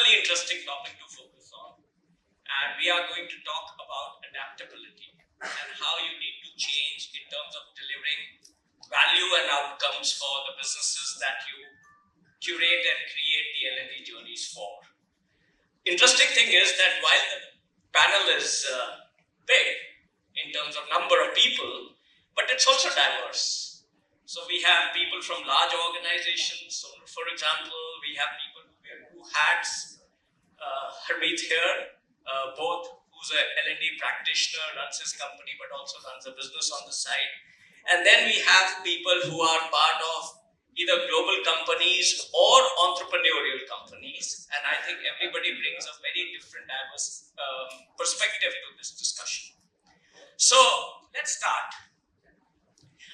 equally interesting topic to focus on. And we are going to talk about adaptability and how you need to change in terms of delivering value and outcomes for the businesses that you curate and create the L&D journeys for. Interesting thing is that while the panel is big in terms of number of people, but it's also diverse. So we have people from large organizations. So for example, we have people who had Harmeet here, both who's a L&D practitioner, runs his company, but also runs a business on the side. And then we have people who are part of either global companies or entrepreneurial companies. And I think everybody brings a very different, diverse perspective to this discussion. So let's start.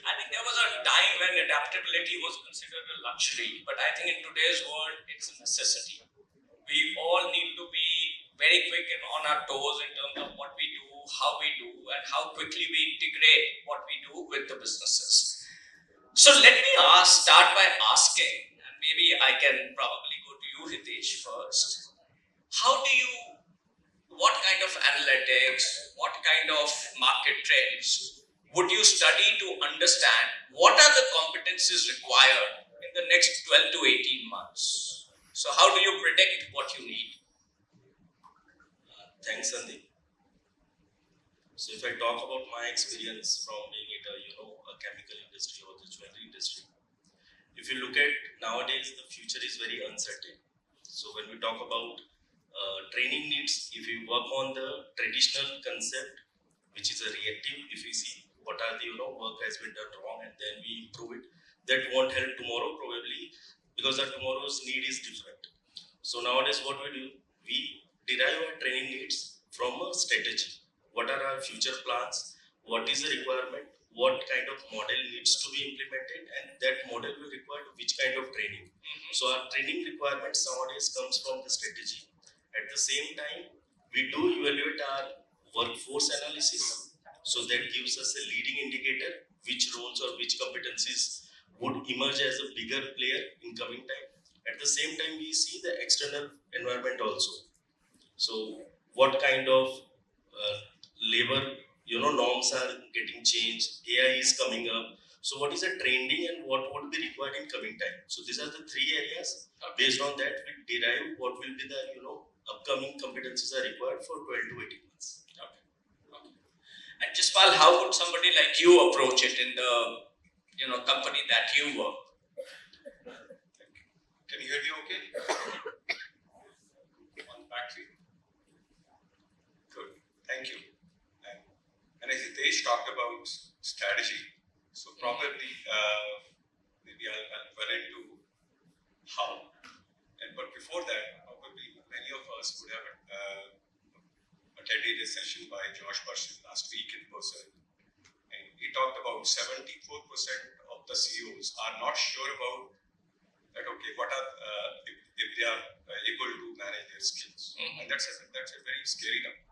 I think there was a time when adaptability was considered a luxury, but I think in today's world, it's a necessity. We all need to be very quick and on our toes in terms of what we do, how we do, and how quickly we integrate what we do with the businesses. So let me start by asking, and maybe I can probably go to you, Hitesh, first. What kind of analytics, what kind of market trends would you study to understand what are the competencies required in the next 12 to 18 months? So how do you predict what you need? Thanks, Sandeep. So if I talk about my experience from being in a chemical industry or the jewelry industry, if you look at nowadays, the future is very uncertain. So when we talk about training needs, if we work on the traditional concept, which is a reactive, if we see what are the work has been done wrong and then we improve it, that won't help tomorrow probably, because the tomorrow's need is different. So nowadays what we do, we derive our training needs from a strategy. What are our future plans? What is the requirement? What kind of model needs to be implemented, and that model will require which kind of training. So our training requirements nowadays comes from the strategy. At the same time, we do evaluate our workforce analysis. So that gives us a leading indicator which roles or which competencies would emerge as a bigger player in coming time. At the same time, we see the external environment also. So what kind of labor norms are getting changed, AI is coming up. So what is the trending and what would be required in coming time? So these are the three areas. Based on that, we derive what will be the upcoming competencies are required for 12 to 18 months. And Jaspal, how would somebody like you approach it in the company that you work? Can you hear me okay? On battery? Good, thank you. And as Hitesh talked about strategy, so probably maybe I'll run into how. But before that, probably many of us would have attended a session by Josh Person last week in person. And he talked about 74% of the CEOs are not sure about that, okay, what are, if they are able to manage their skills. And that's a very scary number.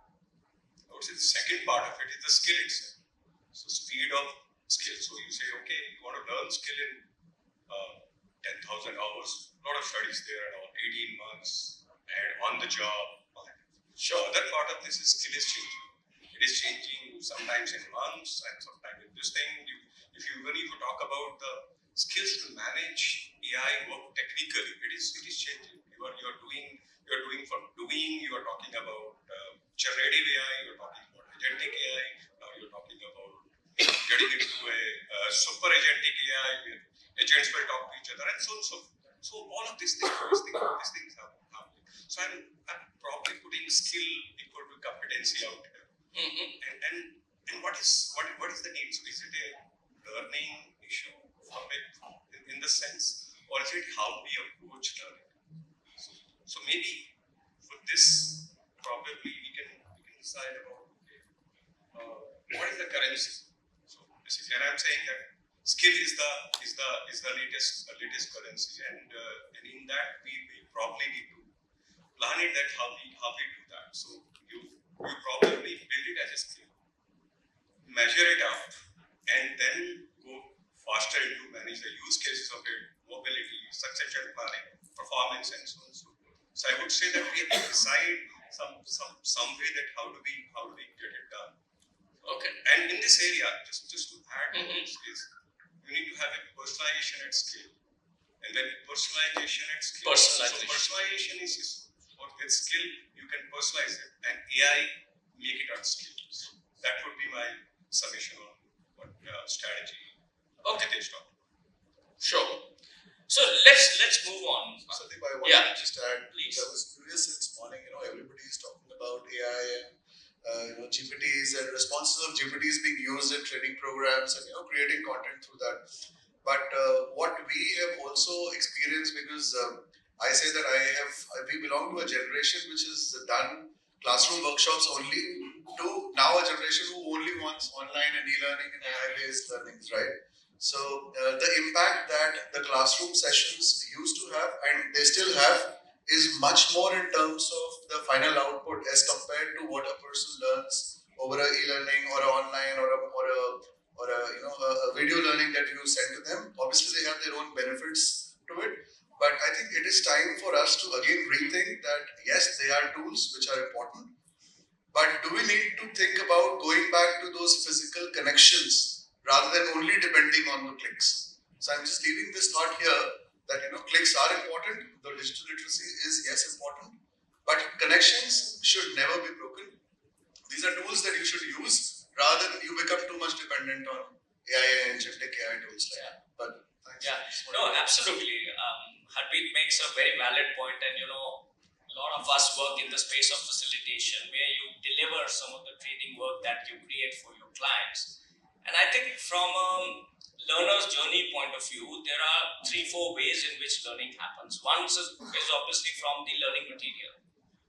I would say the second part of it is the skill itself. So speed of skill. So you say, okay, you want to learn skill in 10,000 hours, a lot of studies there around 18 months and on the job. Sure, that part of this skill is changing. It is changing sometimes in months and sometimes in this thing. If you talk about the skills to manage AI work technically, it is changing. You are talking about generative AI, you're talking about agentic AI, now you're talking about getting into a super agentic AI where agents will talk to each other and so on. So all of these things are happening. So I'm probably putting skill equal to competency out here. And what is the need? So is it a learning issue in the sense, or is it how we approach learning? So maybe for this, probably we can decide about what is the currency. So this is where I'm saying that skill is the latest currency, and in that we probably need to plan it that how we do that. So you probably build it as a skill, measure it out, and then go faster to manage the use cases of it, mobility, succession planning, performance, and so on. So So I would say that we have to decide some way that how do we get it done. Okay. And in this area, just to add to this is you need to have a personalization at scale. And then personalization at scale. So personalization is for with skill, you can personalize it, and AI make it at scale. So that would be my summation on what strategy. Okay. Hitesh talked about. Sure. So let's move on. Sandeep, I wanted to just add, please. I was curious this morning, everybody is talking about AI and GPTs and responses of GPTs being used in training programs and creating content through that. But what we have also experienced, because I say that we belong to a generation which has done classroom workshops only to now a generation who only wants online and e-learning and AI-based learnings, right? So the impact that the classroom sessions used to have, and they still have, is much more in terms of the final output as compared to what a person learns over a e-learning or a online or a video learning that you send to them. Obviously, they have their own benefits to it, but I think it is time for us to again rethink that yes, they are tools which are important, but do we need to think about going back to those physical connections rather than only depending on the clicks? So I'm just leaving this thought here that clicks are important, the digital literacy is yes important, but connections should never be broken. These are tools that you should use rather than you become too much dependent on AI and agentic AI tools like that. But thanks. Yeah, no, absolutely. Harmeet makes a very valid point, and a lot of us work in the space of facilitation where you deliver some of the training work that you create for your clients. And I think from a learner's journey point of view, there are 3-4 ways in which learning happens. One is obviously from the learning material,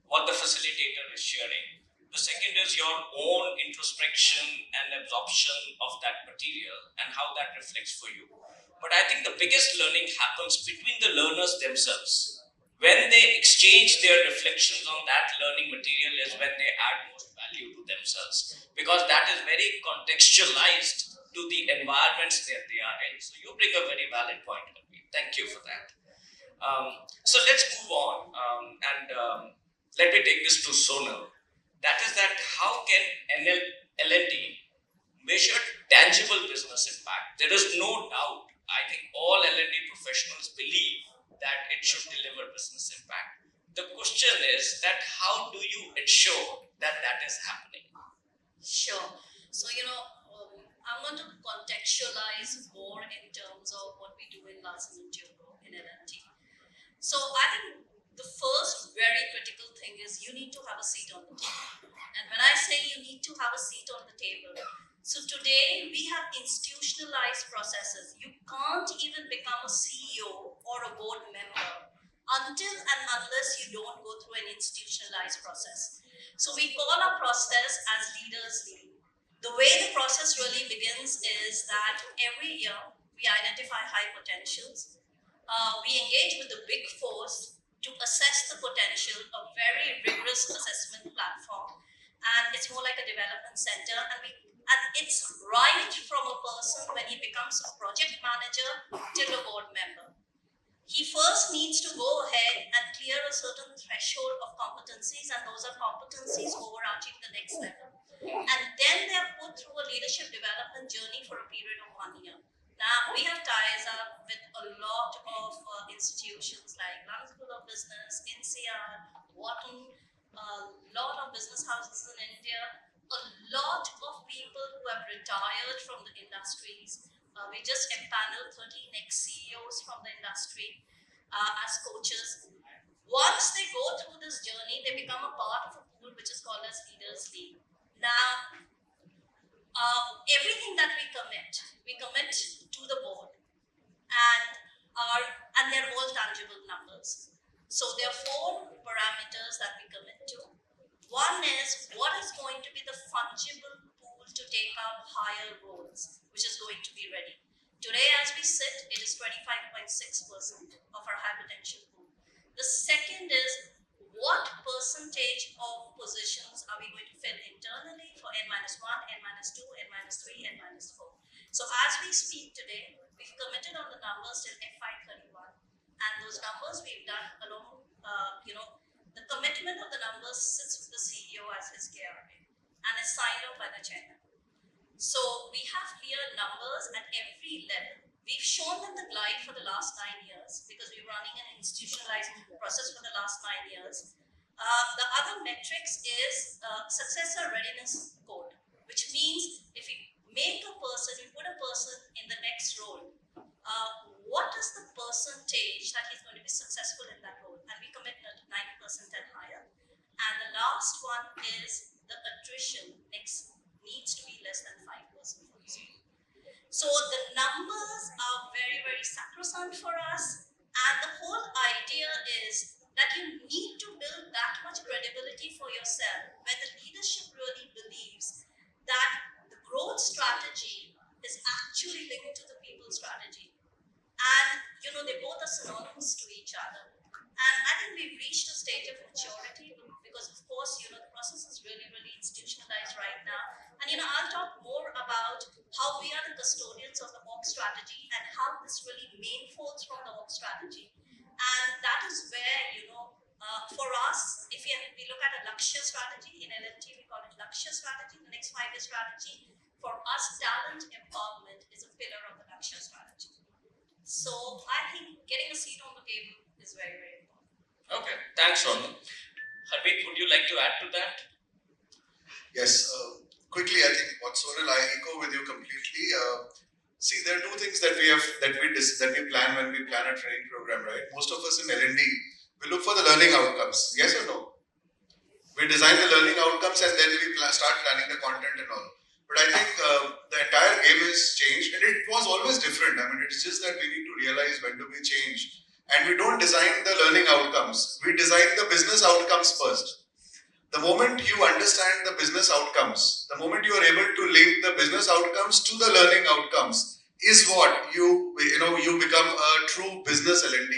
what the facilitator is sharing. The second is your own introspection and absorption of that material and how that reflects for you. But I think the biggest learning happens between the learners themselves. When they exchange their reflections on that learning material is when they add most value to themselves, because that is very contextualized to the environments that they are in. So you bring a very valid point, Harmeet. Thank you for that. So let's move on and let me take this to Sonal. That is that how can L&D measure tangible business impact? There is no doubt. I think all L&D professionals believe that it should deliver business impact. The question is that how do you ensure that that is happening? Sure. So, I'm going to contextualize more in terms of what we do in Larsen & Toubro in L&D. So, I think the first very critical thing is you need to have a seat on the table. And when I say you need to have a seat on the table, so today we have institutionalized processes. You can't even become a CEO or a board member until and unless you don't go through an institutionalized process. So we call our process as leaders lead. The way the process really begins is that every year we identify high potentials. We engage with the big fours to assess the potential, a very rigorous assessment platform. And it's more like a development center, and it's right from a person when he becomes a project manager till a board member. He first needs to go ahead and clear a certain threshold of competencies, and those are competencies overarching the next level. And then they're put through a leadership development journey for a period of 1 year. Now, we have ties up with a lot of institutions like London School of Business, NCR, Wharton, a lot of business houses in India, a lot of people who have retired from the industries. We just empaneled 13 ex-CEOs from the industry as coaches. Once they go through this journey, they become a part of a pool which is called as Leaders League. Now, everything that we commit to the board, and they're all tangible numbers. So there are 4 parameters that we commit to. One is what is going to be the fungible pool to take up higher roles, which is going to be ready. Today, as we sit, it is 25.6% of our high potential pool. The second is what percentage of positions are we going to fill internally for N-1, N-2, N-3, N-4. So as we speak today, we've committed on the numbers till FY31, and those numbers we've done along, The commitment of the numbers sits with the CEO as his KRA and is signed off by the chairman. So we have clear numbers at every level. We've shown them the glide for the last 9 years because we're running an institutionalized process for the last 9 years. The other metrics is successor readiness code, which means if you make a person, you put a person in the next role, what is the percentage that he's going to be successful in that role? And we commit 90% and higher. And the last one is the attrition needs to be less than 5%. So the numbers are very, very sacrosanct for us. And the whole idea is that you need to build that much credibility for yourself where the leadership really believes that the growth strategy is actually linked to the people strategy. And, they both are synonymous to each other. And I think we've reached a stage of maturity because, of course, the process is really, really institutionalized right now. And, I'll talk more about how we are the custodians of the org strategy and how this really main folds from the org strategy. And that is where, for us, if we look at a Lakshya strategy, in L&T we call it Lakshya strategy, the next 5-year strategy. For us, talent empowerment is a pillar of the Lakshya strategy. So I think getting a seat on the table is very, very important. Okay, thanks, Sonal. Harmeet, would you like to add to that? Yes, quickly, I think what Sonal, I echo with you completely. See, there are two things that we plan when we plan a training program, right? Most of us in L&D, we look for the learning outcomes. Yes or no? We design the learning outcomes and then we start planning the content and all. But I think the entire game has changed, and it was always different. I mean, it's just that we need to realize when do we change. And we don't design the learning outcomes. We design the business outcomes first. The moment you understand the business outcomes, the moment you are able to link the business outcomes to the learning outcomes, is what you become a true business L&D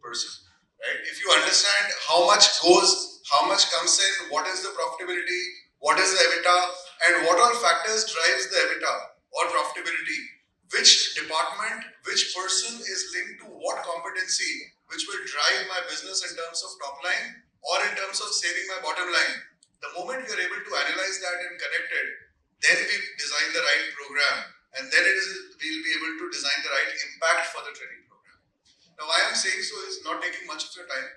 person. Right? If you understand how much goes, how much comes in, what is the profitability, what is the EBITDA, and what all factors drives the EBITDA or profitability, which department, which person is linked to what competency, which will drive my business in terms of top line or in terms of saving my bottom line. The moment we are able to analyze that and connect it, then we design the right program, and then we'll be able to design the right impact for the training program. Now, why I'm saying so is not taking much of your time.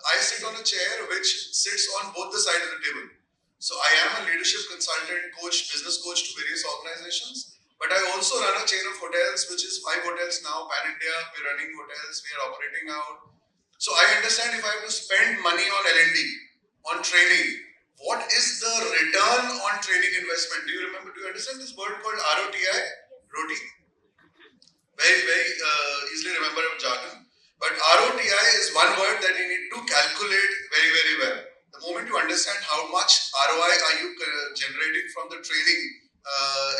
I sit on a chair which sits on both the sides of the table. So I am a leadership consultant, coach, business coach to various organizations, but I also run a chain of hotels, which is 5 hotels now, pan-India. We're running hotels, we are operating out. So I understand if I have to spend money on L&D, on training, what is the return on training investment? Do you understand this word called ROTI? Roti? Very, very easily remember of jargon. But ROTI is one word that you need to calculate very, very well. The moment you understand how much ROI are you generating from the training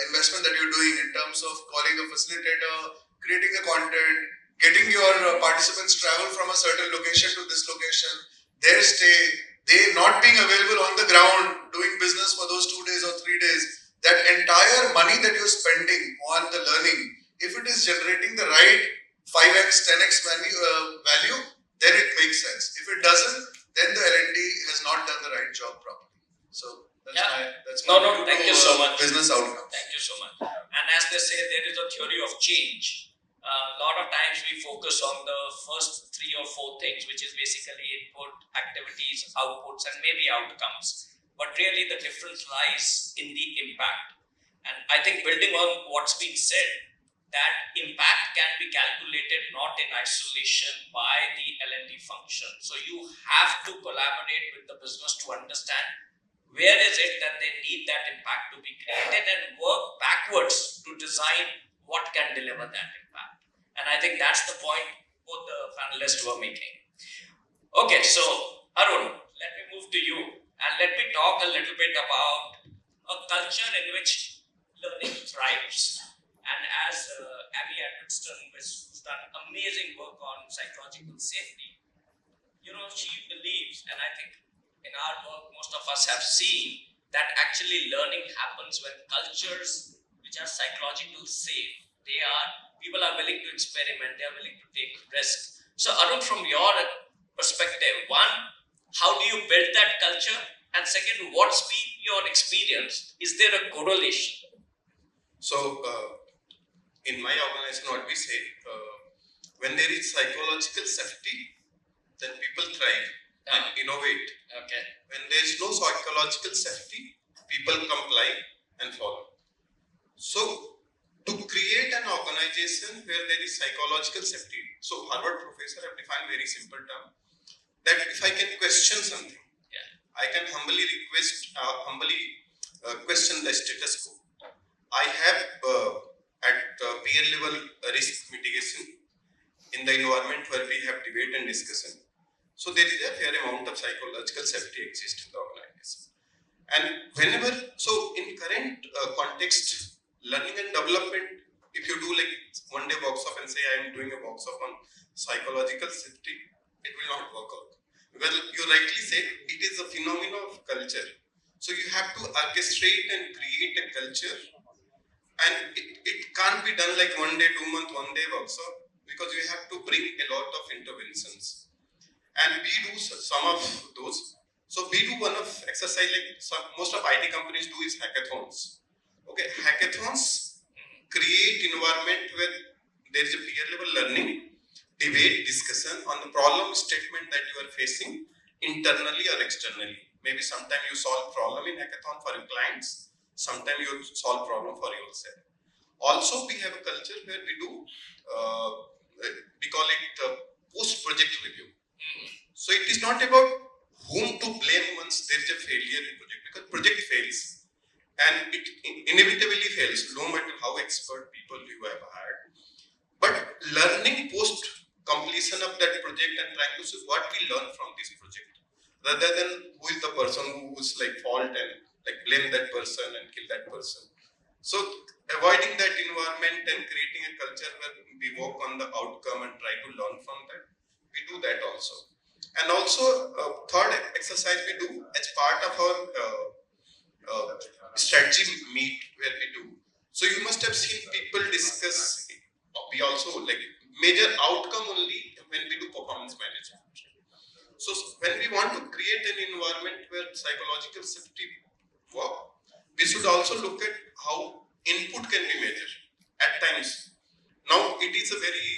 investment that you're doing in terms of calling a facilitator, creating the content, getting your participants travel from a certain location to this location, their stay, they not being available on the ground, doing business for those 2 days or 3 days, that entire money that you're spending on the learning, if it is generating the right 5x, 10x value, then it makes sense. If it doesn't, then the L&D has not done the right job properly. So that's my thank you so much. Business outcome. Thank you so much. And as they say, there is a theory of change. A lot of times we focus on the first 3 or 4 things, which is basically input, activities, outputs, and maybe outcomes. But really the difference lies in the impact. And I think building on what's been said, that impact can be calculated not in isolation by the L&D function. So you have to collaborate with the business to understand where is it that they need that impact to be created and work backwards to design what can deliver that impact. And I think that's the point both the panelists were making. Okay, so Arun, let me move to you and let me talk a little bit about a culture in which learning thrives. And as Abby Edmonston, who's done amazing work on psychological safety, she believes, and I think in our work, most of us have seen that actually learning happens when cultures which are psychological safe, people are willing to experiment, they are willing to take risks. So Arun, from your perspective, one, How do you build that culture? And second, what's been your experience? Is there a correlation? So, in my organization, what we say, when there is psychological safety, then people thrive and innovate. Okay. When there is no psychological safety, people comply and follow. So, to create an organization where there is psychological safety, so Harvard professor have defined very simple term that if I can question something, I can humbly question the status quo. I have at peer level risk mitigation in the environment where we have debate and discussion. So there is a fair amount of psychological safety exists in the organization. And whenever, so in current context, learning and development, if you do like one day workshop and say I am doing a workshop on psychological safety, it will not work out. Because you rightly said, it is a phenomenon of culture. So you have to orchestrate and create a culture, and it can't be done like 1 day, 2 month, 1 day workshop, because you have to bring a lot of interventions. And we do some of those. So we do one of exercise like most of IT companies do is hackathons. Okay, hackathons create environment where there is a peer level learning, debate, discussion on the problem statement that you are facing internally or externally. Maybe sometimes you solve problem in hackathon for your clients, sometimes you solve problem for yourself. Also, we have a culture where we do, we call it post-project review. So it is not about whom to blame once there is a failure in project, because project fails and it inevitably fails, no matter how expert people you have hired. But learning post completion of that project and trying to see what we learn from this project, rather than who is the person who is like fault and like blame that person and kill that person. So avoiding that environment and creating a culture where we work on the outcome and try to learn from that, we do that also. And also, third exercise we do as part of our strategy meet where we do. So you must have seen people discuss. We also like major outcome only when we do performance management. So when we want to create an environment where psychological safety work, we should also look at how input can be measured at times. Now it is a very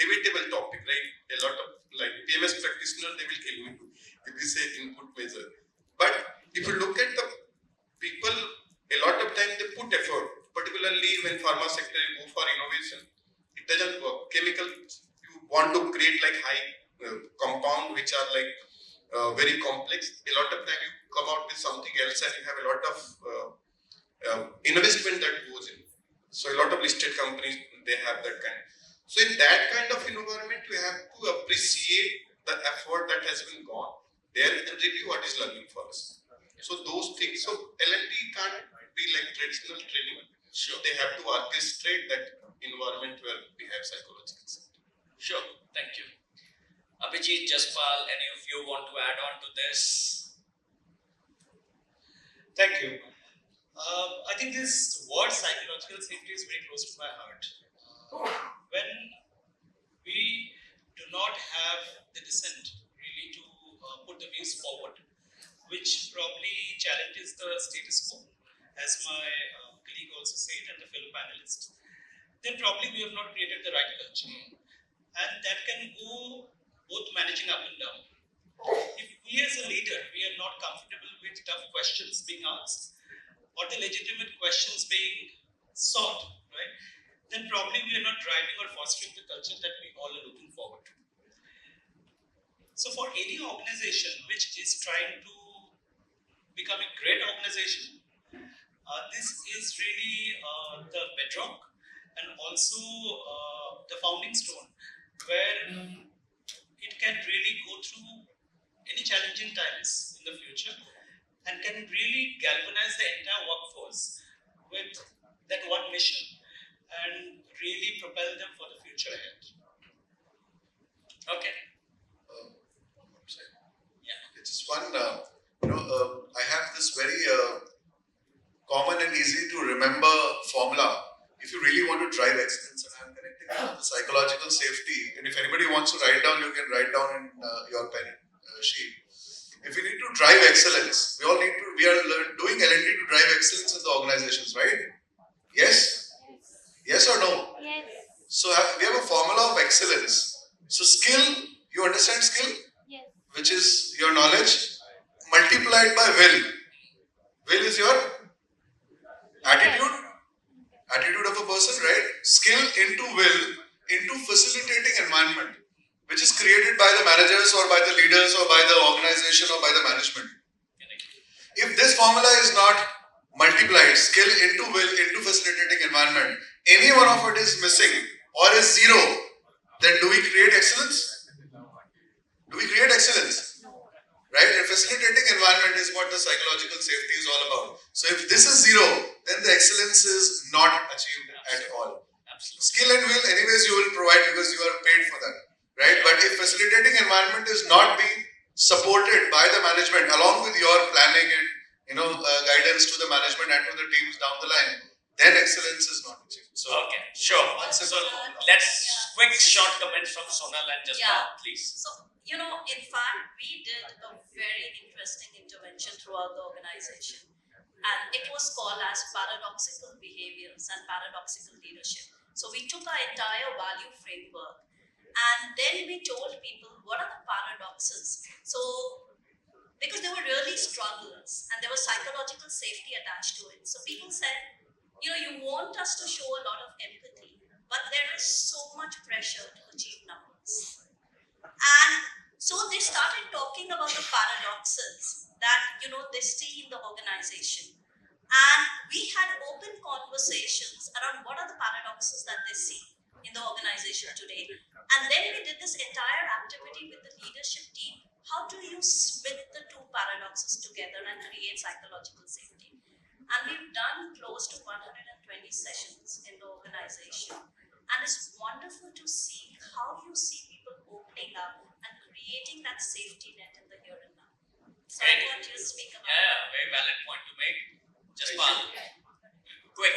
debatable topic, right? A lot of like PMS practitioners, they will kill me if we say input measure. But if you look at the people, a lot of time they put effort, particularly when pharma sector you go for innovation, it doesn't work. Chemical, you want to create like high compound which are like very complex. A lot of time you come out with something else and you have a lot of investment that goes in. So a lot of listed companies, they have that kind. So in that kind of environment, we have to appreciate the effort that has been gone there and review what is learning for us. So those things, so L&D can't be like traditional training. Sure. They have to orchestrate that environment where we have psychological safety. Sure, thank you. Abhiji, Jaspal, any of you want to add on to this? Thank you. I think this word psychological safety is very close to my heart. When we do not have the dissent really to put the views forward, which probably challenges the status quo, as my colleague also said and the fellow panelists, then probably we have not created the right culture. And that can go both managing up and down. If we as a leader, we are not comfortable with tough questions being asked, or the legitimate questions being sought, right? Then probably we are not driving or fostering the culture that we all are looking forward to. So for any organization which is trying to become a great organization, this is really the bedrock and also the founding stone where it can really go through any challenging times in the future and can really galvanize the entire workforce with that one mission and really propel them for the future ahead. Okay. It's just one, I have this very common and easy to remember formula. If you really want to drive excellence, and I'm connecting with the psychological safety, and if anybody wants to write down, you can write down in your pen sheet. if we need to drive excellence, we are doing L&D to drive excellence in the organizations, right? Yes? Yes or no? Yes. So we have a formula of excellence. So skill, you understand skill? Yes. Which is your knowledge multiplied by will. Will is your attitude of a person, right? Skill into will into facilitating environment, which is created by the managers or by the leaders or by the organization or by the management. If this formula is not multiplied, skill into will into facilitating environment, any one of it is missing or is zero, then do we create excellence? Do we create excellence? Right? And facilitating environment is what the psychological safety is all about. So if this is zero, then the excellence is not achieved at all. Absolutely. Skill and will, anyways, you will provide because you are paid for that. Right? But if facilitating environment is not being supported by the management along with your planning and guidance to the management and to the teams down the line, then excellence is not achieved. So Okay, sure. So let's quick short comments from Sonal and Jaspal, please. So, in fact, we did a very interesting intervention throughout the organization. And it was called as paradoxical behaviors and paradoxical leadership. So we took our entire value framework and then we told people what are the paradoxes. So, because there were really struggles and there was psychological safety attached to it. So people said, you want us to show a lot of empathy, but there is so much pressure to achieve numbers. And so they started talking about the paradoxes that, they see in the organization. And we had open conversations around what are the paradoxes that they see in the organization today. And then we did this entire activity with the leadership team. How do you split the two paradoxes together and create psychological safety? And we've done close to 120 sessions in the organization. And it's wonderful to see how you see people opening up and creating that safety net in the here and now. So I want you to speak about that. Very valid point to make. Jaspal, quick.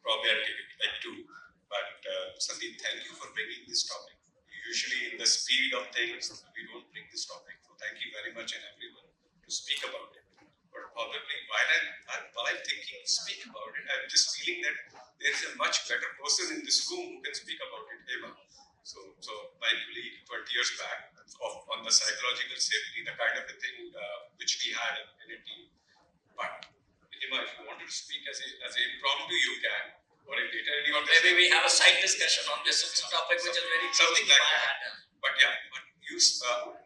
Probably I'll take it like two. But Sandeep, thank you for bringing this topic. Usually in the speed of things, we don't bring this topic. So thank you very much and everyone to speak about it. But probably while I'm thinking speak about it, I'm just feeling that there's a much better person in this room who can speak about it, Eva. So my colleague 20 years back on the psychological safety, the kind of a thing which we had in a team. But Eva, if you wanted to speak as an impromptu, you can. Or in data, maybe we have a side discussion on this topic, which is very something like that. But the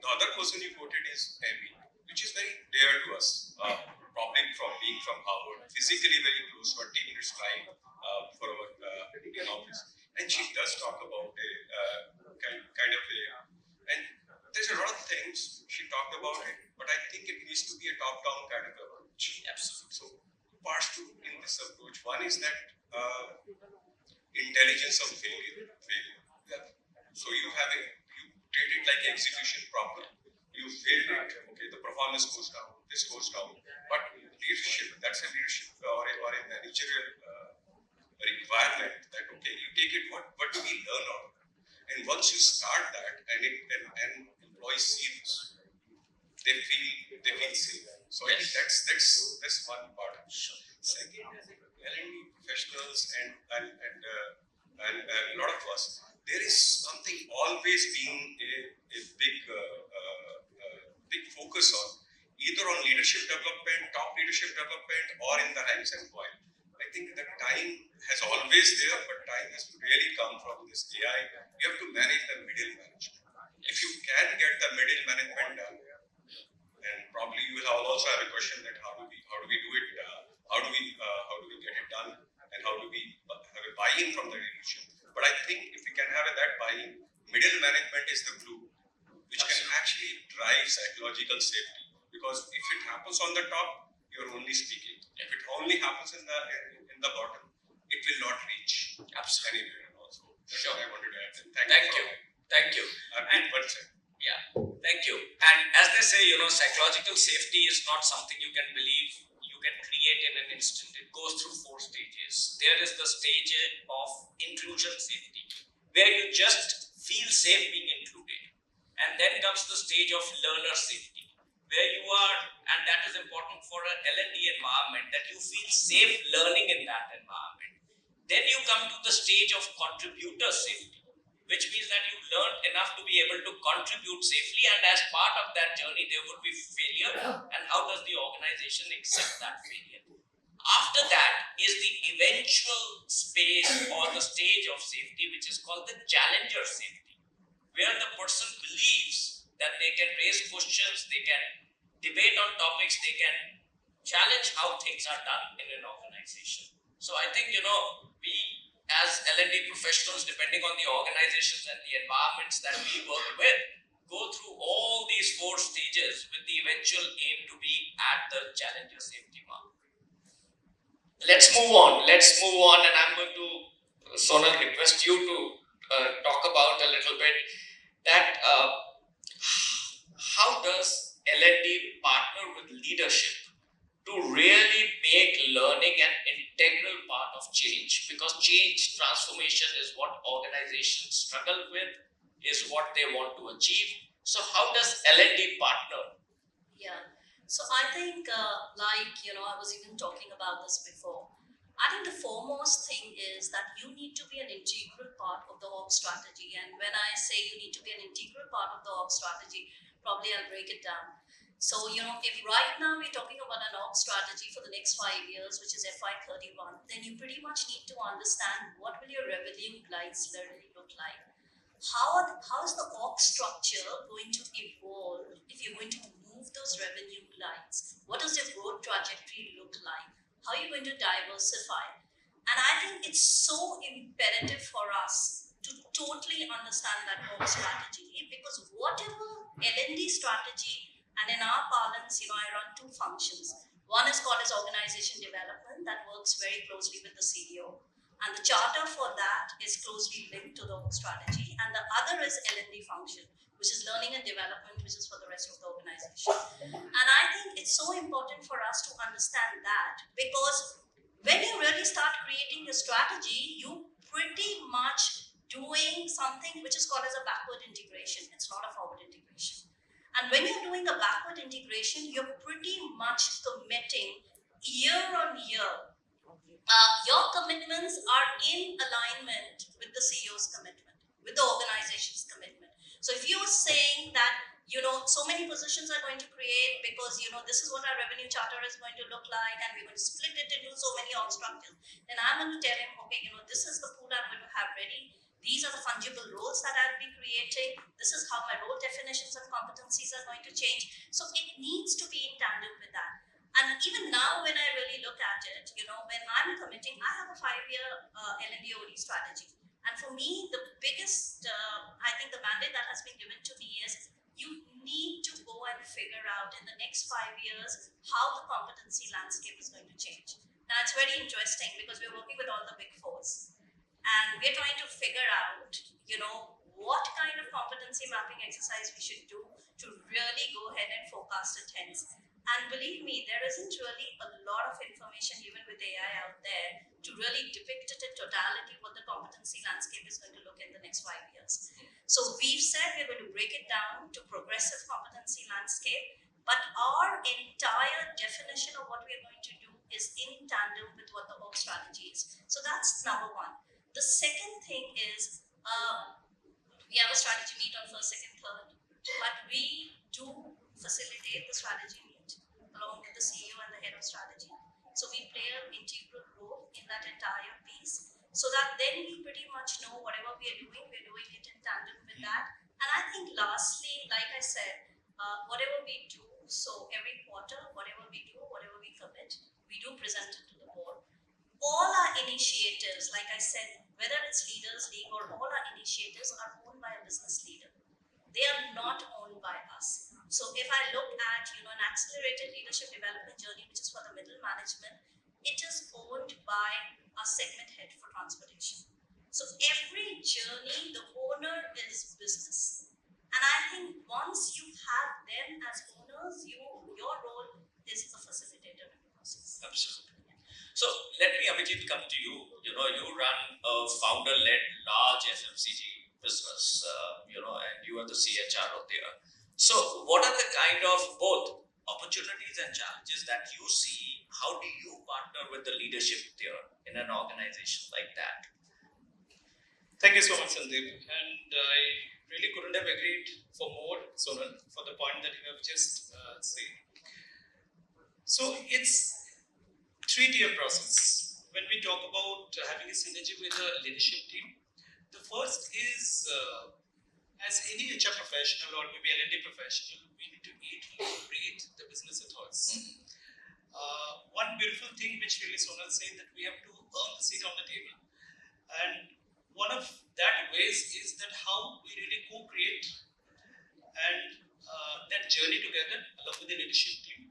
other person you quoted is Amy, which is very dear to us. Probably from Harvard, physically very close, 20 minutes drive for our Indian office, and she does talk about a kind of a, and there's a lot of things she talked about it, but I think it needs to be a top-down kind of approach. Absolutely. So parts to in this approach. One is that intelligence of failure. Yeah. So you treat it like execution problem. You failed it. Okay, the performance goes down. This goes down. But leadership, that's a leadership or a managerial requirement. That okay, you take it. What do we learn out of it? And once you start that, and employees see this, they feel safe. So I think that's one part. Second, L&D professionals and a lot of us, there is something always being a big focus on, either on leadership development, top leadership development, or in the ranks and file. I think that time has always there, but time has to really come from this AI. You have to manage the middle management. If you can get the middle management done, and probably you will also have a question that how do we do it? How do we get it done? And how do we have a buy-in from the leadership? But I think if we can have that buy-in, middle management is the glue, which can actually drive psychological safety. Because if it happens on the top, you're only speaking. If it only happens in the bottom, it will not reach anywhere. Also, that's what I wanted to add. Thank you. Yeah, thank you. And as they say, psychological safety is not something you can believe you can create in an instant. It goes through 4 stages. There is the stage of inclusion safety, where you just feel safe being included. And then comes the stage of learner safety, where you are, and that is important for an L&D environment, that you feel safe learning in that environment. Then you come to the stage of contributor safety, which means that you learned enough to be able to contribute safely, and as part of that journey there would be failure, and how does the organization accept that failure. After that is the eventual space or the stage of safety, which is called the challenger safety, where the person believes that they can raise questions, they can debate on topics, they can challenge how things are done in an organization. So I think, we as L&D professionals, depending on the organizations and the environments that we work with, go through all these 4 stages with the eventual aim to be at the challenger safety mark. Let's move on, and I'm going to, Sonal, request you to talk about a little bit that how does L&D partner with leadership to really make learning an integral part of change, because change, transformation is what organizations struggle with, is what they want to achieve. So how does L&D partner? Yeah. So I think, I was even talking about this before. I think the foremost thing is that you need to be an integral part of the org strategy. And when I say you need to be an integral part of the org strategy, probably I'll break it down. So, if right now we're talking about an org strategy for the next 5 years, which is FY31, then you pretty much need to understand what will your revenue glides really look like. How is the org structure going to evolve if you're going to move those revenue glides? What does your growth trajectory look like? How are you going to diversify? And I think it's so imperative for us to totally understand that org strategy, because whatever L&D strategy, and in our parlance, I run 2 functions. One is called as organization development, that works very closely with the CEO. And the charter for that is closely linked to the org strategy. And the other is L&D function, which is learning and development, which is for the rest of the organization. And I think it's so important for us to understand that, because when you really start creating your strategy, you pretty much doing something which is called as a backward integration. It's not a forward integration. And when you're doing a backward integration, you're pretty much committing year on year. Your commitments are in alignment with the CEO's commitment, with the organization's commitment. So if you're saying that, so many positions are going to create because, this is what our revenue charter is going to look like, and we're going to split it into so many org structures, then I'm going to tell him, okay, this is the pool I'm going to have ready. These are the fungible roles that I'll be creating. This is how my role definitions and competencies are going to change. So it needs to be in tandem with that. And even now, when I really look at it, when I'm committing, I have a 5-year L&D OD strategy. And for me, the biggest, I think the mandate that has been given to me is you need to go and figure out in the next 5 years how the competency landscape is going to change. Now, it's very interesting because we're working with all the big 4s. And we're trying to figure out, what kind of competency mapping exercise we should do to really go ahead and forecast it hence. And believe me, there isn't really a lot of information, even with AI out there, to really depict it in totality what the competency landscape is going to look in the next 5 years. So we've said we're going to break it down to progressive competency landscape, but our entire definition of what we're going to do is in tandem with what the org strategy is. So that's number 1. The second thing is, we have a strategy meet on 1st, 2nd, 3rd, but we do facilitate the strategy meet along with the CEO and the head of strategy. So we play an integral role in that entire piece, so that then we pretty much know whatever we're doing it in tandem with that. And I think lastly, like I said, whatever we do, so every quarter, whatever we do, whatever we commit, we do present it to the board. All our initiatives, like I said, whether it's Leaders League or all our initiatives are owned by a business leader. They are not owned by us. So if I look at, an accelerated leadership development journey, which is for the middle management, it is owned by a segment head for transportation. So every journey, the owner is business. And I think once you have them as owners, your role is a facilitator in the process. Absolutely. So let me, Abhiji, come to you. You run a founder-led large FMCG business, and you are the CHRO there. So, what are the kind of both opportunities and challenges that you see? How do you partner with the leadership there in an organization like that? Thank you so much, Sandeep. And I really couldn't have agreed for more, Sonal, for the point that you have just said. So it's 3-tier process. When we talk about having a synergy with a leadership team, the first is as any HR professional or maybe L&D professional, we need to eat, breathe the business ethos. One beautiful thing which really Sonal said that we have to earn the seat on the table. And one of that ways is that how we really co-create and that journey together along with the leadership team.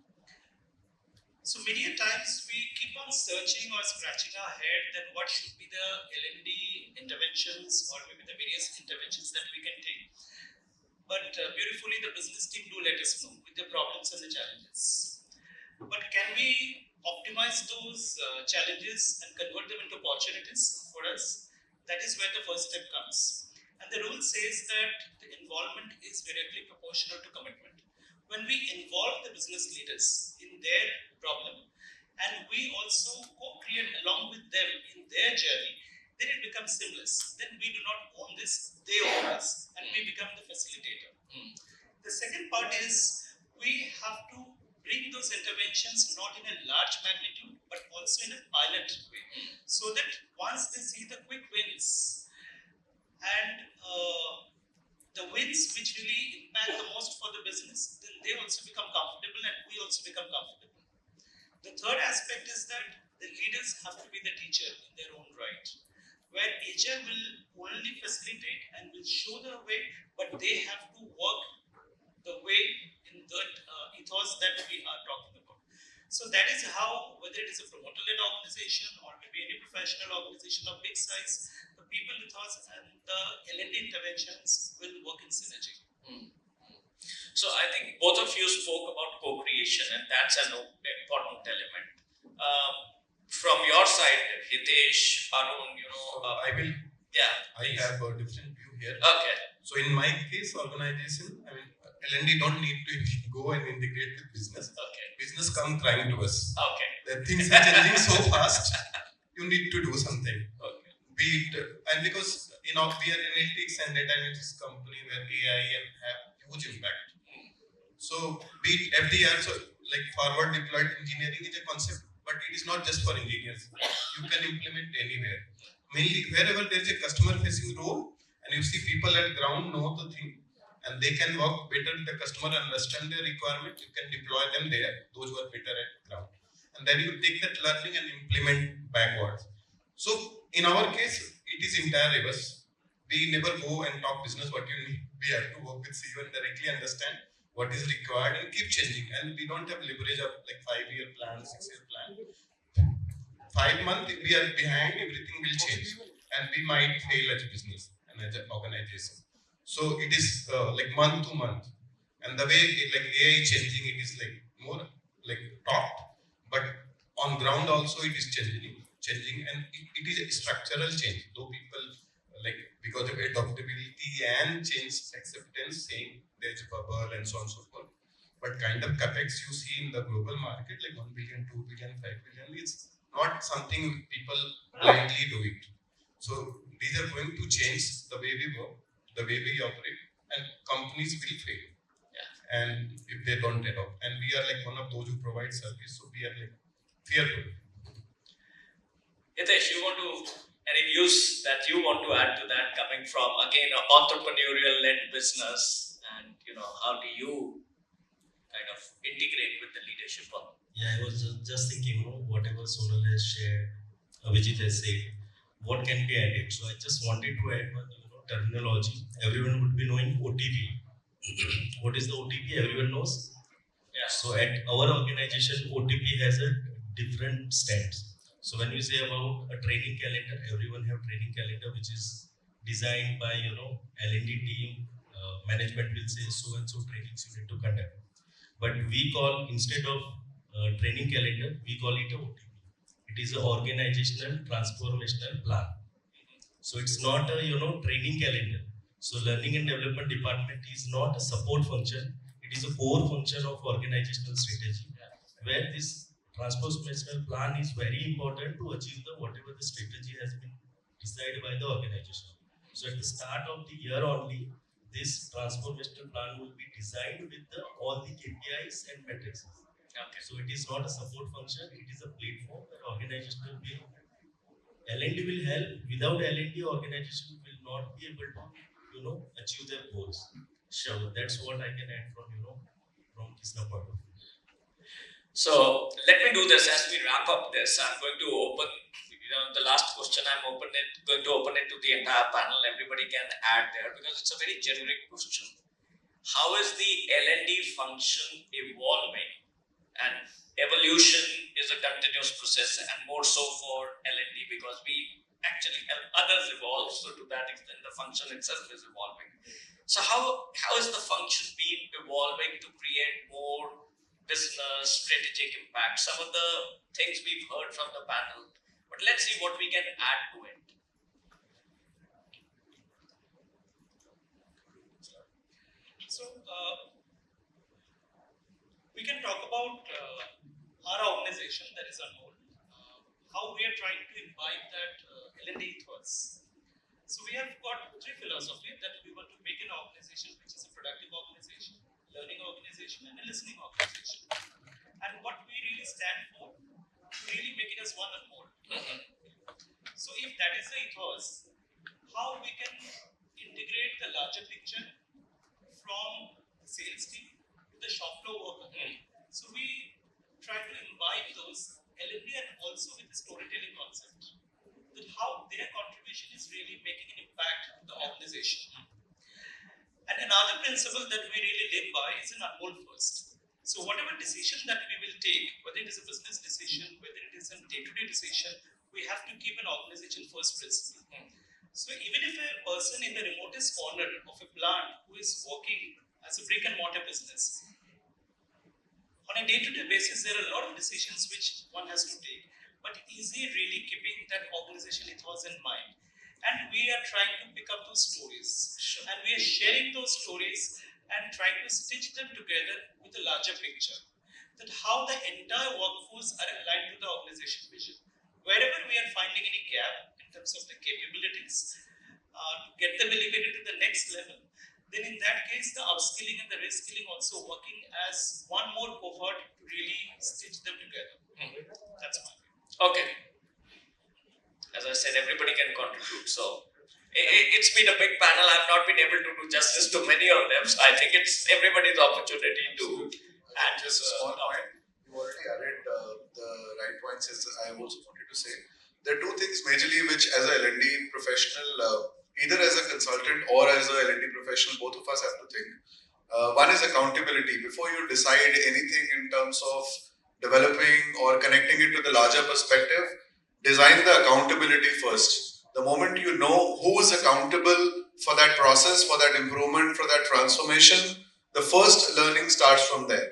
So many a times we keep on searching or scratching our head that what should be the L&D interventions or maybe the various interventions that we can take. But beautifully the business team do let us know with the problems and the challenges. But can we optimize those challenges and convert them into opportunities for us? That is where the first step comes. And the rule says that the involvement is directly proportional to commitment. When we involve the business leaders in their problem and we also co-create along with them in their journey, then it becomes seamless. Then we do not own this, they own us, and we become the facilitator. The second part is we have to bring those interventions not in a large magnitude but also in a pilot way, so that once they see the quick wins and the wins which really impact the most for the business, then they also become comfortable and we also become comfortable. The third aspect is that the leaders have to be the teacher in their own right, where HR will only facilitate and will show the way, but they have to work the way in that ethos that we are talking about. So that is how, whether it is a promoter-led organization or maybe any professional organization of big size, the people ethos and the L&D interventions will work in synergy. So I think both of you spoke about co-creation, and that's an important element. From your side, Hitesh, Arun, I will. Yeah. I have a different view here. Okay. So in my case, organization, L&D don't need to go and integrate with business. Okay. Business come crying to us. Okay. The things are changing so fast. You need to do something. Okay. Be it, and because we are analytics and data analytics company where AI have huge impact. So be it FDR, so like forward deployed engineering is a concept, but it is not just for engineers. You can implement anywhere. Mainly wherever there is a customer facing role and you see people at ground know the thing and they can work better with the customer, understand their requirement, you can deploy them there, those who are better at ground. And then you take that learning and implement backwards. So in our case, it is entire reverse. We never go and talk business what you need. We have to work with CEO and directly understand what is required and keep changing. And we don't have leverage of like 5-year plan, 6-year plan. 5 months we are behind, everything will change. And we might fail as a business and as an organization. So it is like month to month. And the way like AI is changing, it is like more like talked, but on ground also it is changing and it is a structural change. Though people like because of adaptability and change acceptance saying there's a bubble and so on and so forth. But kind of capex you see in the global market like 1 billion, 2 billion, 5 billion, it's not something people blindly do it. So these are going to change the way we work, the way we operate, and companies will fail. Yeah. And if they don't adopt, and we are like one of those who provide service, so we are like fearful. Hitesh, you want to any views that you want to add to that coming from again an entrepreneurial-led business, and how do you kind of integrate with the leadership of? Yeah, I was just thinking, whatever Sonal has shared, Abhiji has said, what can be added? So I just wanted to add one terminology. Everyone would be knowing OTP. What is the OTP? Everyone knows. Yeah. So at our organization, OTP has a different stance. So when we say about a training calendar, everyone have training calendar which is designed by L&D team. Management will say so and so trainings you need to conduct. But we call, instead of training calendar, we call it a OTP. It is an organizational transformational plan. So it's not a training calendar. So learning and development department is not a support function, it is a core function of organizational strategy, where this transformational plan is very important to achieve the whatever the strategy has been decided by the organization. So at the start of the year only, this transformational plan will be designed with all the KPIs and metrics. Okay. So it is not a support function, it is a platform where organization will L&D will help. Without L&D, organization will not be able to achieve their goals. Sure. So that's what I can add from from KISNA point of view. So let me do this as we wrap up this. I'm going to open, the last question. Going to open it to the entire panel. Everybody can add there because it's a very generic question. How is the L&D function evolving? And evolution is a continuous process, and more so for L&D because we actually help others evolve. So to that extent, the function itself is evolving. So how is the function been evolving to create more business strategic impact? Some of the things we've heard from the panel, but let's see what we can add to it. So we can talk about our organization, that is Anmol, how we are trying to imbibe that L&D ethos. So we have got three philosophies that we want to make an organization which is a productive organization, learning organization, and a listening organization. And what we really stand for, to really make it as one Anmol. So if that is the ethos, how we can integrate the larger picture from the sales team to the shop floor worker. So we try to imbibe those L&D and also with the storytelling concept, that how their contribution is really making an impact on the organization. And another principle that we really live by is an Anmol first. So whatever decision that we will take, whether it is a business decision, whether it is a day-to-day decision, we have to keep an organization first principle. So even if a person in the remotest corner of a plant who is working as a brick and mortar business, on a day-to-day basis, there are a lot of decisions which one has to take. But is he really keeping that organization ethos in mind? And we are trying to pick up those stories. Sure. And we are sharing those stories and trying to stitch them together with a larger picture. That how the entire workforce are aligned to the organization vision. Wherever we are finding any gap in terms of the capabilities, to get them elevated to the next level, then in that case, the upskilling and the reskilling also working as one more cohort to really stitch them together. That's my view. Okay. As I said, everybody can contribute. So it's been a big panel. I've not been able to do justice to many of them. So I think it's everybody's opportunity to add. Just a small point. You already added the right points as I also wanted to say. There are two things majorly which as a L&D professional, either as a consultant or as a L&D professional, both of us have to think. One is accountability. Before you decide anything in terms of developing or connecting it to the larger perspective, design the accountability first. The moment you know who is accountable for that process, for that improvement, for that transformation, the first learning starts from there.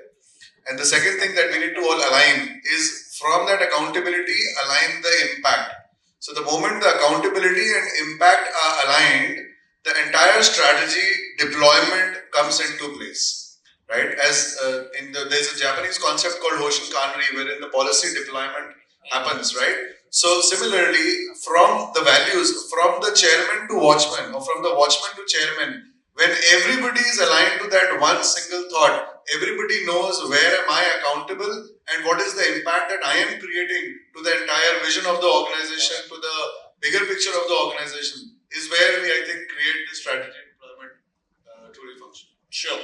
And the second thing that we need to all align is from that accountability, align the impact. So the moment the accountability and impact are aligned, the entire strategy deployment comes into place, right? As there's a Japanese concept called Hoshin Kanri, wherein the policy deployment happens, right? So similarly, from the values, from the chairman to watchman, or from the watchman to chairman, when everybody is aligned to that one single thought, everybody knows where am I accountable and what is the impact that I am creating to the entire vision of the organization, to the bigger picture of the organization, is where we, I think, create the strategy deployment truly function. Sure.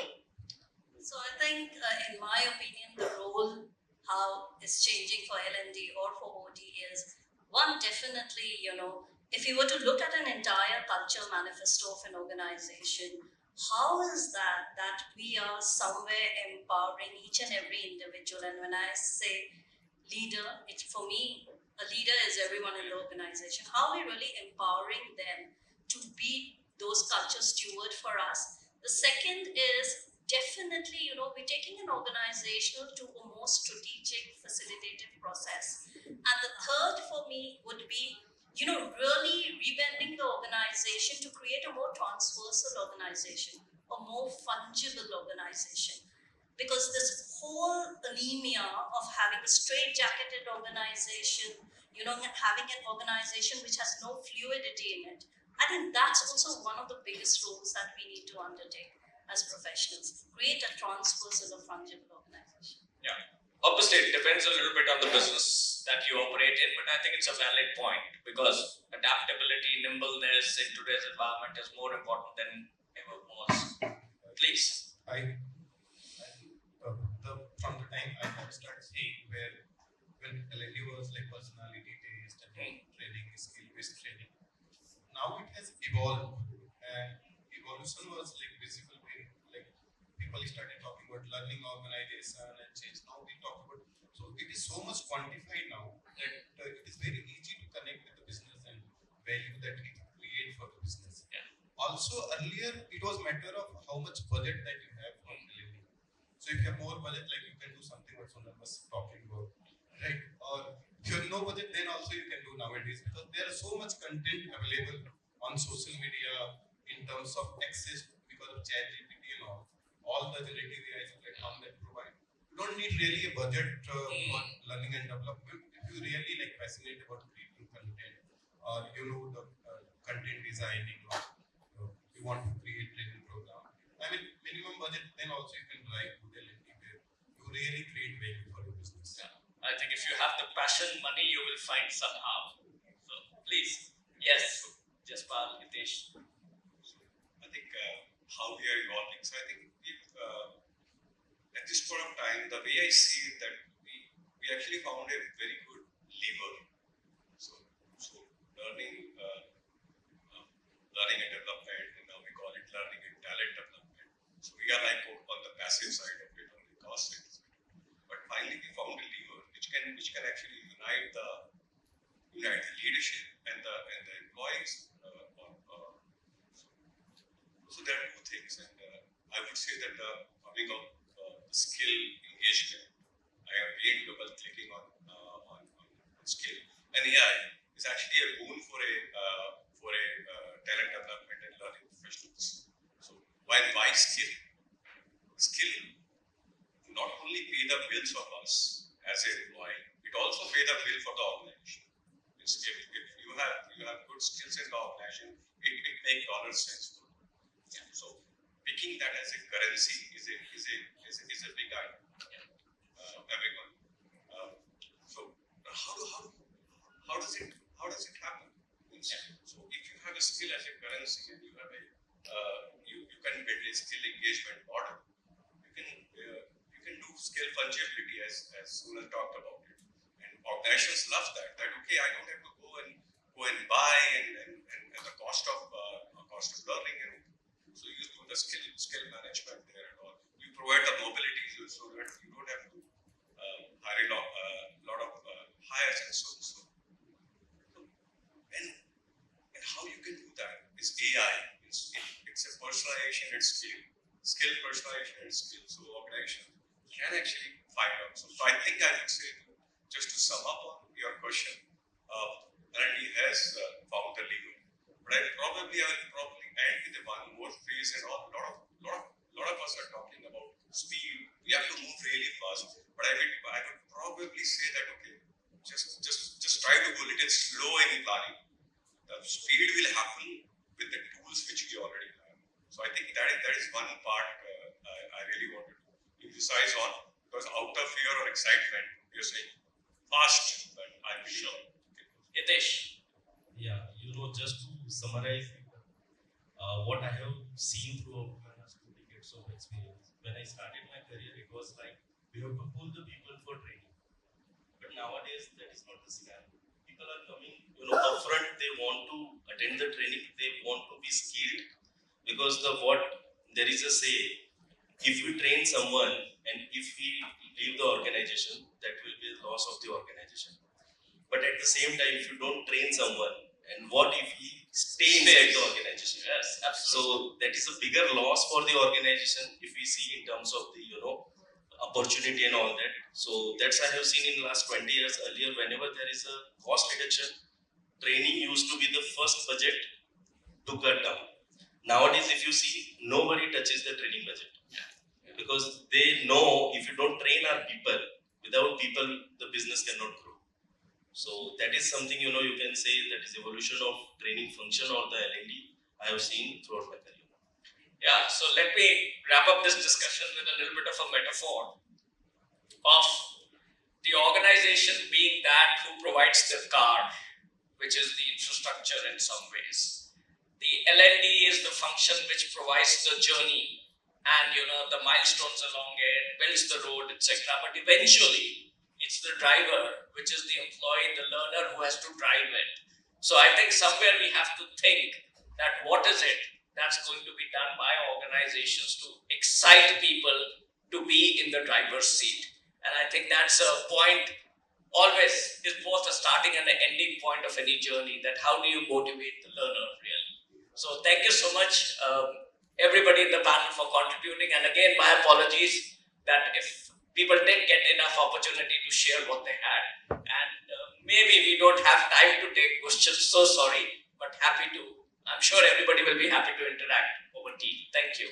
So I think, in my opinion, the role how is changing for L&D or for OT is one, definitely, if you were to look at an entire culture manifesto of an organization, how is that we are somewhere empowering each and every individual? And when I say leader, for me, a leader is everyone in the organization. How are we really empowering them to be those culture steward for us? The second is definitely, we're taking an organizational to a more strategic, facilitative process. And the third for me would be really rebending the organization to create a more transversal organization, a more fungible organization. Because this whole anemia of having a straight-jacketed organization, having an organization which has no fluidity in it, I think that's also one of the biggest roles that we need to undertake as professionals. Create a transversal or fungible organization. Yeah. Obviously, it depends a little bit on the business that you operate in, but I think it's a valid point because adaptability, nimbleness in today's environment is more important than ever was. Please. From the time I have started seeing when L&D was like personality based and training, skill based training, now it has evolved, and evolution was like visible when like people started talking about learning organization and change. Now we talk about, so it is so much quantified now that it is very easy to connect with the business and value that we create for the business. Yeah. Also earlier it was matter of how much budget that you have for L&D. So if you have more budget, like you can do something what Sonal was talking about, right? Or if you have no budget, then also you can do nowadays, because there is so much content available on social media in terms of access because of ChatGPT and all the generative AI platform that provide. You don't need really a budget for learning and development. If you really like fascinated about creating content, or the content designing, or you want to create training program. I mean, minimum budget, then also you can drive to L&D where you really create value for your business. Yeah. I think if you have the passion, money you will find somehow. So please, yes, Jaspal, Hitesh. I think how we are evolving. So I think at this point of time, the way I see it, that we actually found a very good lever. So learning and development, and now we call it learning and talent development. So we are like on the passive side of it, on the cost side. But finally, we found a lever which can actually unite the leadership and the employees. So there are two things, and I would say that the coming of skill engagement, I have been double clicking on skill, and AI is actually a boon for a talent development and learning professionals. So why skill? Skill not only pay the bills for us as an employee, it also pay the bill for the organization. If you have good skills in the organization, it makes $sense. So picking that as a currency is a big idea. Everyone. So how does it happen? So if you have a skill as a currency and you have you can build a skill engagement model, you can do skill fungibility as Sonal talked about it, and organizations love that. Okay, I don't have to go and buy and the cost of learning, and so you do the skill management there and all. You provide the mobility so that you don't have to hire a lot of hires and so on. And how you can do that is AI. It's a personalization at scale. Skill personalization at scale. So organization can actually find out. So I think I would say, just to sum up on your question, R&D has found the lever. But I will probably end with one more phrase, and a lot of us are talking about speed. We have to move really fast. But I would probably say that okay, just try to go a little slow in planning. The speed will happen with the tools which we already have. So I think that is one part I really wanted to emphasize on, because out of fear or excitement, you're saying fast, but I'm sure. Hitesh. Yeah, just to summarize what I have seen throughout my last 2 decades of experience. When I started my career, it was like we have to pull the people for training. But nowadays, that is not the scenario. People are coming, upfront. They want to attend the training. They want to be skilled, because there is a say. If we train someone and if we leave the organization, that will be the loss of the organization. But at the same time, if you don't train someone, and what if he stays inside the organization? Yes, absolutely. So that is a bigger loss for the organization if we see in terms of the opportunity and all that. So that's I have seen in the last 20 years. Earlier, whenever there is a cost reduction, training used to be the first budget to cut down. Nowadays, if you see, nobody touches the training budget. Because they know if you don't train our people, without people, the business cannot grow. So that is something, you can say that is evolution of training function or the L&D I have seen throughout my career. Yeah, so let me wrap up this discussion with a little bit of a metaphor of the organization being that who provides the car, which is the infrastructure in some ways. The L&D is the function which provides the journey and the milestones along it, builds the road, etc. But eventually, it's the driver, which is the employee, the learner who has to drive it. So I think somewhere we have to think that what is it that's going to be done by organizations to excite people to be in the driver's seat. And I think that's a point always is both a starting and an ending point of any journey, that how do you motivate the learner really. So thank you so much everybody in the panel for contributing, and again my apologies that if people didn't get enough opportunity to share what they had, and maybe we don't have time to take questions, so sorry, but happy to. I'm sure everybody will be happy to interact over tea. Thank you.